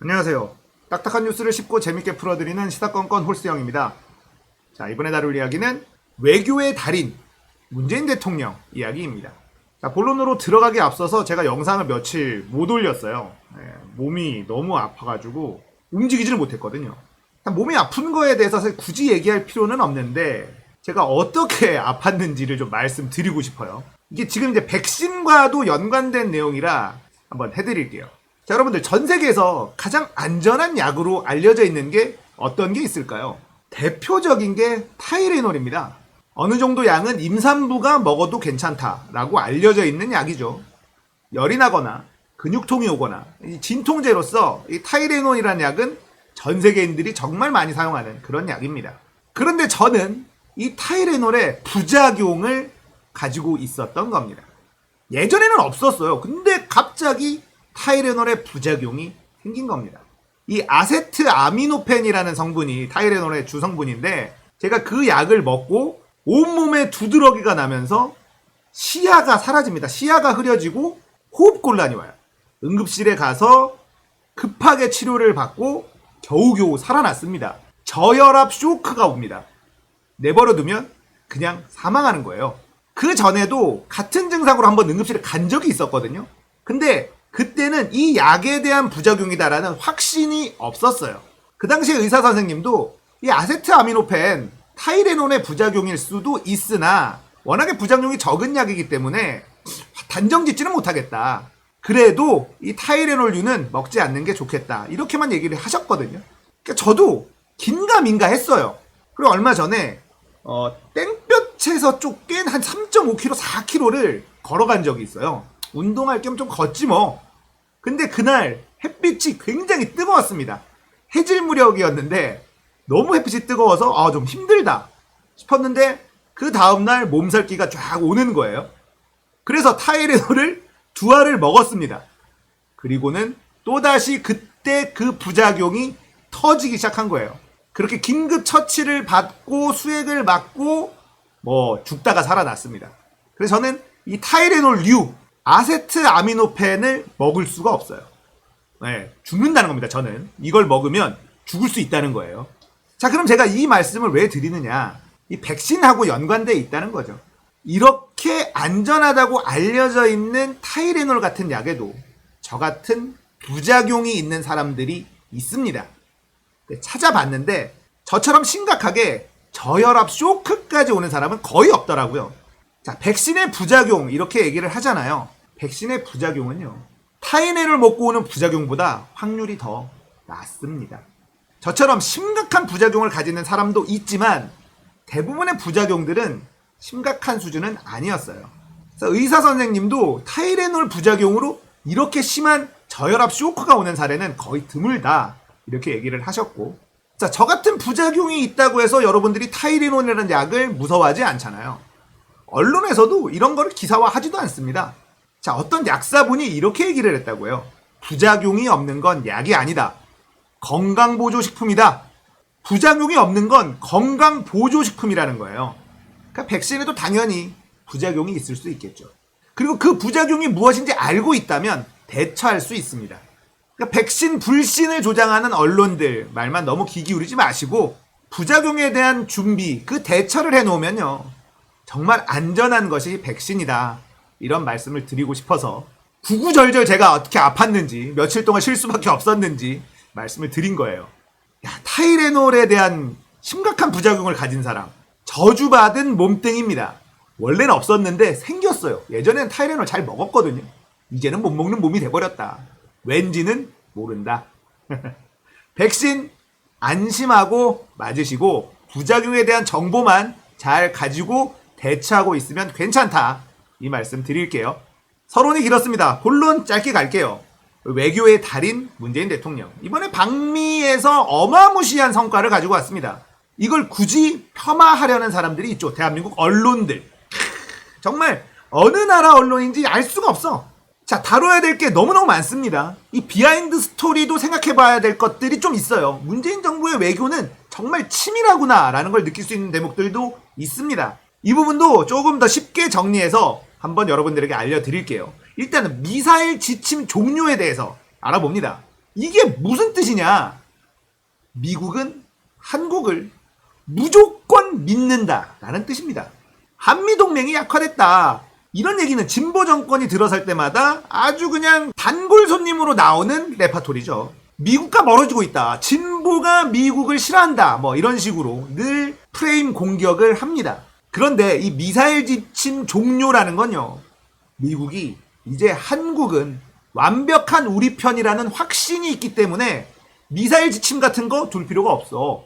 안녕하세요. 딱딱한 뉴스를 쉽고 재밌게 풀어드리는 시사건건 홀스영입니다. 자, 이번에 다룰 이야기는 외교의 달인 문재인 대통령 이야기입니다. 자, 본론으로 들어가기 앞서서 제가 영상을 며칠 못 올렸어요. 몸이 너무 아파가지고 움직이지를 못했거든요. 몸이 아픈 거에 대해서 사실 굳이 얘기할 필요는 없는데 제가 어떻게 아팠는지를 좀 말씀드리고 싶어요. 이게 지금 이제 백신과도 연관된 내용이라 한번 해드릴게요. 자, 여러분들 전 세계에서 가장 안전한 약으로 알려져 있는 게 어떤 게 있을까요? 대표적인 게 타이레놀입니다. 어느 정도 양은 임산부가 먹어도 괜찮다라고 알려져 있는 약이죠. 열이 나거나 근육통이 오거나 진통제로서 이 타이레놀이라는 약은 전 세계인들이 정말 많이 사용하는 그런 약입니다. 그런데 저는 이 타이레놀의 부작용을 가지고 있었던 겁니다. 예전에는 없었어요. 근데 갑자기 타이레놀의 부작용이 생긴 겁니다. 이 아세트아미노펜이라는 성분이 타이레놀의 주성분인데 제가 그 약을 먹고 온몸에 두드러기가 나면서 시야가 사라집니다. 시야가 흐려지고 호흡곤란이 와요. 응급실에 가서 급하게 치료를 받고 겨우겨우 살아났습니다. 저혈압 쇼크가 옵니다. 내버려두면 그냥 사망하는 거예요. 그 전에도 같은 증상으로 한번 응급실에 간 적이 있었거든요. 근데 그때는 이 약에 대한 부작용이다라는 확신이 없었어요. 그 당시에 의사 선생님도 이 아세트아미노펜, 타이레놀의 부작용일 수도 있으나 워낙에 부작용이 적은 약이기 때문에 단정 짓지는 못하겠다. 그래도 이 타이레놀류는 먹지 않는 게 좋겠다. 이렇게만 얘기를 하셨거든요. 그러니까 저도 긴가민가 했어요. 그리고 얼마 전에 땡볕에서 쫓긴 한 3.5km, 4km를 걸어간 적이 있어요. 운동할 겸 좀 걷지 뭐. 근데 그날 햇빛이 굉장히 뜨거웠습니다. 해질 무렵이었는데 너무 햇빛이 뜨거워서 좀 힘들다 싶었는데 그 다음날 몸살기가 쫙 오는 거예요. 그래서 타이레놀을 2알을 먹었습니다. 그리고는 또다시 그때 그 부작용이 터지기 시작한 거예요. 그렇게 긴급 처치를 받고 수액을 맞고 죽다가 살아났습니다. 그래서 저는 이 타이레놀류 아세트아미노펜을 먹을 수가 없어요. 죽는다는 겁니다. 저는 이걸 먹으면 죽을 수 있다는 거예요. 자, 그럼 제가 이 말씀을 왜 드리느냐? 이 백신하고 연관되어 있다는 거죠. 이렇게 안전하다고 알려져 있는 타이레놀 같은 약에도 저 같은 부작용이 있는 사람들이 있습니다. 찾아봤는데 저처럼 심각하게 저혈압 쇼크까지 오는 사람은 거의 없더라고요. 자, 백신의 부작용 이렇게 얘기를 하잖아요. 백신의 부작용은요, 타이레놀을 먹고 오는 부작용보다 확률이 더 낮습니다. 저처럼 심각한 부작용을 가지는 사람도 있지만 대부분의 부작용들은 심각한 수준은 아니었어요. 그래서 의사 선생님도 타이레놀 부작용으로 이렇게 심한 저혈압 쇼크가 오는 사례는 거의 드물다 이렇게 얘기를 하셨고, 자, 저 같은 부작용이 있다고 해서 여러분들이 타이레놀이라는 약을 무서워하지 않잖아요. 언론에서도 이런 거를 기사화하지도 않습니다. 자, 어떤 약사분이 이렇게 얘기를 했다고요. 부작용이 없는 건 약이 아니다. 건강보조식품이다. 부작용이 없는 건 건강보조식품이라는 거예요. 그러니까 백신에도 당연히 부작용이 있을 수 있겠죠. 그리고 그 부작용이 무엇인지 알고 있다면 대처할 수 있습니다. 그러니까 백신 불신을 조장하는 언론들 말만 너무 귀 기울이지 마시고 부작용에 대한 준비, 그 대처를 해놓으면요, 정말 안전한 것이 백신이다. 이런 말씀을 드리고 싶어서 구구절절 제가 어떻게 아팠는지, 며칠 동안 쉴 수밖에 없었는지 말씀을 드린 거예요. 야, 타이레놀에 대한 심각한 부작용을 가진 사람, 저주받은 몸뚱입니다. 원래는 없었는데 생겼어요. 예전에는 타이레놀 잘 먹었거든요. 이제는 못 먹는 몸이 돼버렸다. 왠지는 모른다. 백신 안심하고 맞으시고 부작용에 대한 정보만 잘 가지고 대처하고 있으면 괜찮다. 이 말씀 드릴게요. 서론이 길었습니다. 본론 짧게 갈게요. 외교의 달인 문재인 대통령. 이번에 방미에서 어마무시한 성과를 가지고 왔습니다. 이걸 굳이 폄하하려는 사람들이 있죠. 대한민국 언론들. 정말 어느 나라 언론인지 알 수가 없어. 자, 다뤄야 될 게 너무너무 많습니다. 이 비하인드 스토리도 생각해봐야 될 것들이 좀 있어요. 문재인 정부의 외교는 정말 치밀하구나 라는 걸 느낄 수 있는 대목들도 있습니다. 이 부분도 조금 더 쉽게 정리해서 한번 여러분들에게 알려드릴게요. 일단은 미사일 지침 종료에 대해서 알아봅니다. 이게 무슨 뜻이냐? 미국은 한국을 무조건 믿는다라는 뜻입니다. 한미동맹이 약화됐다. 이런 얘기는 진보 정권이 들어설 때마다 아주 그냥 단골 손님으로 나오는 레파토리죠. 미국과 멀어지고 있다. 진보가 미국을 싫어한다. 뭐 이런 식으로 늘 프레임 공격을 합니다. 그런데 이 미사일 지침 종료라는 건요. 미국이 이제 한국은 완벽한 우리 편이라는 확신이 있기 때문에 미사일 지침 같은 거 둘 필요가 없어.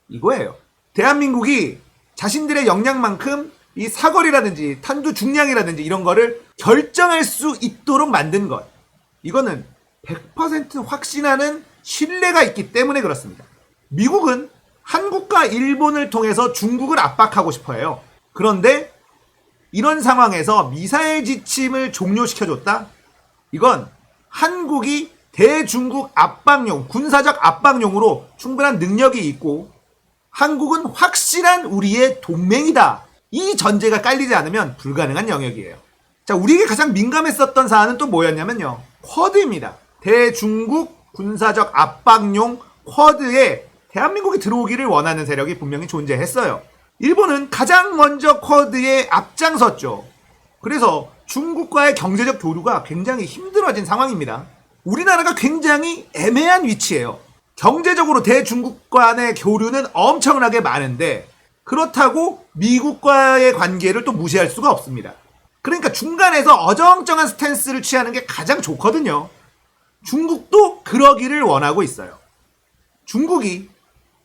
이거예요. 대한민국이 자신들의 역량만큼 이 사거리라든지 탄두 중량이라든지 이런 거를 결정할 수 있도록 만든 것. 이거는 100% 확신하는 신뢰가 있기 때문에 그렇습니다. 미국은 한국과 일본을 통해서 중국을 압박하고 싶어 해요. 그런데 이런 상황에서 미사일 지침을 종료시켜줬다? 이건 한국이 대중국 압박용, 군사적 압박용으로 충분한 능력이 있고 한국은 확실한 우리의 동맹이다. 이 전제가 깔리지 않으면 불가능한 영역이에요. 자, 우리에게 가장 민감했었던 사안은 또 뭐였냐면요. 쿼드입니다. 대중국 군사적 압박용 쿼드에 대한민국이 들어오기를 원하는 세력이 분명히 존재했어요. 일본은 가장 먼저 쿼드에 앞장섰죠. 그래서 중국과의 경제적 교류가 굉장히 힘들어진 상황입니다. 우리나라가 굉장히 애매한 위치예요. 경제적으로 대중국 간의 교류는 엄청나게 많은데 그렇다고 미국과의 관계를 또 무시할 수가 없습니다. 그러니까 중간에서 어정쩡한 스탠스를 취하는 게 가장 좋거든요. 중국도 그러기를 원하고 있어요. 중국이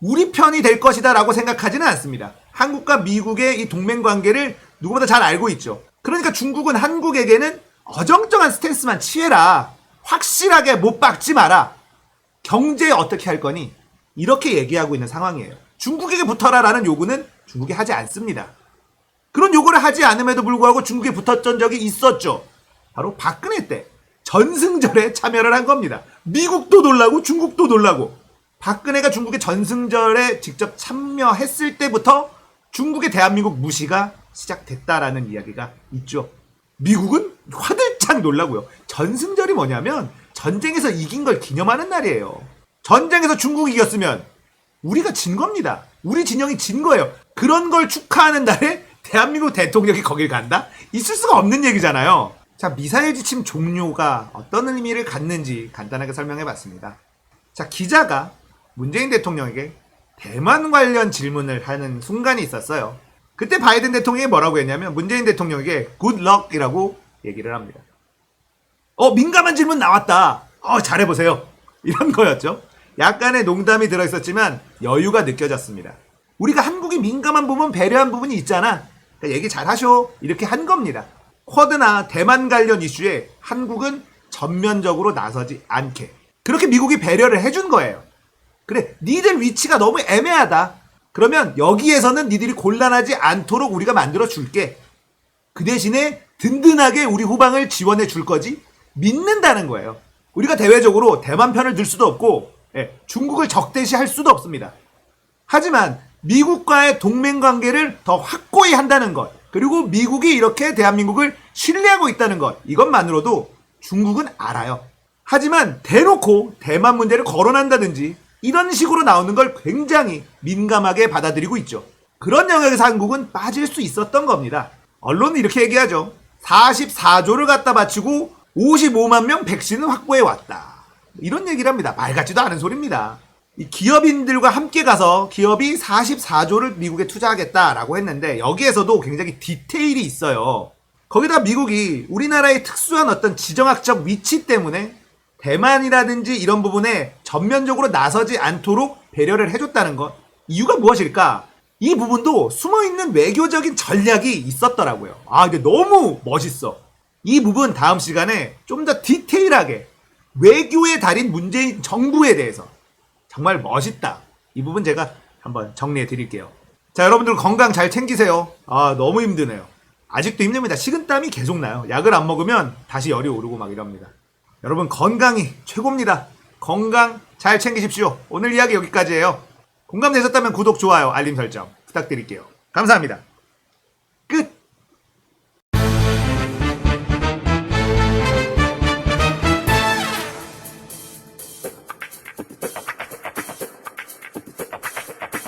우리 편이 될 것이다 라고 생각하지는 않습니다. 한국과 미국의 이 동맹관계를 누구보다 잘 알고 있죠. 그러니까 중국은 한국에게는 어정쩡한 스탠스만 취해라. 확실하게 못 박지 마라. 경제 어떻게 할 거니? 이렇게 얘기하고 있는 상황이에요. 중국에게 붙어라 라는 요구는 중국이 하지 않습니다. 그런 요구를 하지 않음에도 불구하고 중국에 붙었던 적이 있었죠. 바로 박근혜 때 전승절에 참여를 한 겁니다. 미국도 놀라고 중국도 놀라고. 박근혜가 중국의 전승절에 직접 참여했을 때부터 중국의 대한민국 무시가 시작됐다라는 이야기가 있죠. 미국은 화들짝 놀라고요. 전승절이 뭐냐면 전쟁에서 이긴 걸 기념하는 날이에요. 전쟁에서 중국이 이겼으면 우리가 진 겁니다. 우리 진영이 진 거예요. 그런 걸 축하하는 날에 대한민국 대통령이 거길 간다? 있을 수가 없는 얘기잖아요. 자, 미사일 지침 종료가 어떤 의미를 갖는지 간단하게 설명해 봤습니다. 자, 기자가 문재인 대통령에게 대만 관련 질문을 하는 순간이 있었어요. 그때 바이든 대통령이 뭐라고 했냐면 문재인 대통령에게 good luck이라고 얘기를 합니다. 민감한 질문 나왔다. 잘해보세요. 이런 거였죠. 약간의 농담이 들어있었지만 여유가 느껴졌습니다. 우리가 한국이 민감한 부분, 배려한 부분이 있잖아. 그러니까 얘기 잘하쇼. 이렇게 한 겁니다. 쿼드나 대만 관련 이슈에 한국은 전면적으로 나서지 않게. 그렇게 미국이 배려를 해준 거예요. 그래, 니들 위치가 너무 애매하다. 그러면 여기에서는 니들이 곤란하지 않도록 우리가 만들어 줄게. 그 대신에 든든하게 우리 후방을 지원해 줄 거지? 믿는다는 거예요. 우리가 대외적으로 대만 편을 들 수도 없고 중국을 적대시할 수도 없습니다. 하지만 미국과의 동맹관계를 더 확고히 한다는 것, 그리고 미국이 이렇게 대한민국을 신뢰하고 있다는 것, 이것만으로도 중국은 알아요. 하지만 대놓고 대만 문제를 거론한다든지 이런 식으로 나오는 걸 굉장히 민감하게 받아들이고 있죠. 그런 영역에서 한국은 빠질 수 있었던 겁니다. 언론은 이렇게 얘기하죠. 44조를 갖다 바치고 55만 명 백신을 확보해 왔다. 이런 얘기를 합니다. 말 같지도 않은 소리입니다. 이 기업인들과 함께 가서 기업이 44조를 미국에 투자하겠다라고 했는데 여기에서도 굉장히 디테일이 있어요. 거기다 미국이 우리나라의 특수한 어떤 지정학적 위치 때문에 대만이라든지 이런 부분에 전면적으로 나서지 않도록 배려를 해줬다는 것. 이유가 무엇일까? 이 부분도 숨어있는 외교적인 전략이 있었더라고요. 근데 너무 멋있어. 이 부분 다음 시간에 좀 더 디테일하게 외교의 달인 문재인 정부에 대해서 정말 멋있다. 이 부분 제가 한번 정리해 드릴게요. 자, 여러분들 건강 잘 챙기세요. 너무 힘드네요. 아직도 힘듭니다. 식은땀이 계속 나요. 약을 안 먹으면 다시 열이 오르고 막 이럽니다. 여러분 건강이 최고입니다. 건강 잘 챙기십시오. 오늘 이야기 여기까지예요. 공감되셨다면 구독, 좋아요, 알림 설정 부탁드릴게요. 감사합니다.